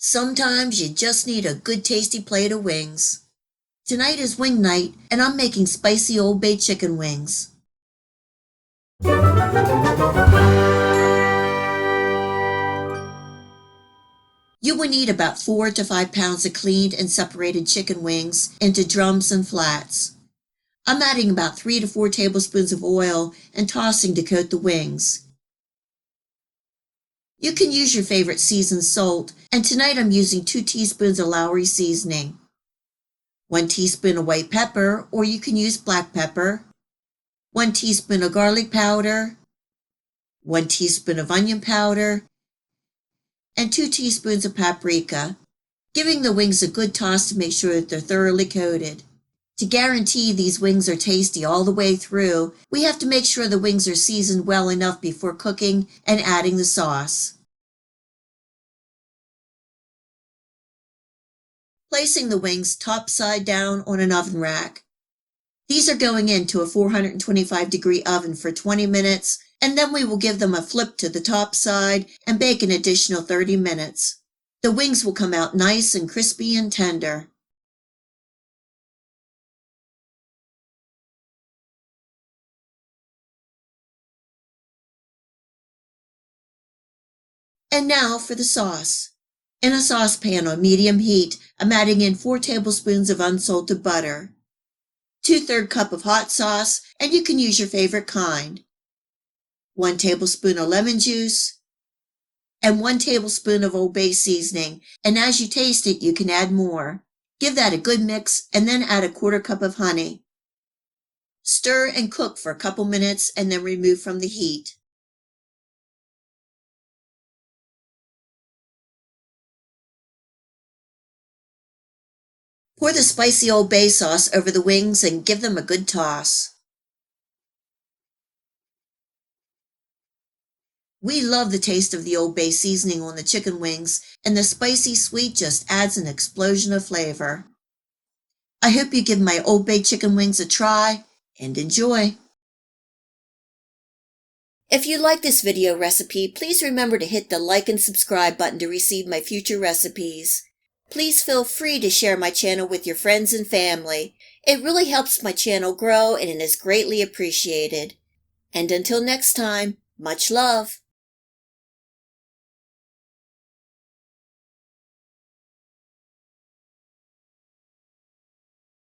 Sometimes you just need a good tasty plate of wings. Tonight is wing night, and I'm making spicy Old Bay chicken wings. You will need about 4 to 5 pounds of cleaned and separated chicken wings into drums and flats. I'm adding about 3 to 4 tablespoons of oil and tossing to coat the wings. You can use your favorite seasoned salt, and tonight I'm using 2 teaspoons of Lawry seasoning, 1 teaspoon of white pepper, or you can use black pepper, 1 teaspoon of garlic powder, 1 teaspoon of onion powder, and 2 teaspoons of paprika, giving the wings a good toss to make sure that they're thoroughly coated. To guarantee these wings are tasty all the way through, we have to make sure the wings are seasoned well enough before cooking and adding the sauce. Placing the wings top side down on an oven rack. These are going into a 425-degree oven for 20 minutes, and then we will give them a flip to the top side and bake an additional 30 minutes. The wings will come out nice and crispy and tender. And now for the sauce. In a saucepan on medium heat, I'm adding in 4 tablespoons of unsalted butter, 2/3 cup of hot sauce, and you can use your favorite kind, 1 tablespoon of lemon juice, and 1 tablespoon of Old Bay seasoning, and as you taste it, you can add more. Give that a good mix, and then add a 1/4 cup of honey. Stir and cook for a couple minutes, and then remove from the heat. Pour the spicy Old Bay sauce over the wings and give them a good toss. We love the taste of the Old Bay seasoning on the chicken wings, and the spicy sweet just adds an explosion of flavor. I hope you give my Old Bay chicken wings a try and enjoy. If you like this video recipe, please remember to hit the like and subscribe button to receive my future recipes. Please feel free to share my channel with your friends and family. It really helps my channel grow and it is greatly appreciated. And until next time, much love.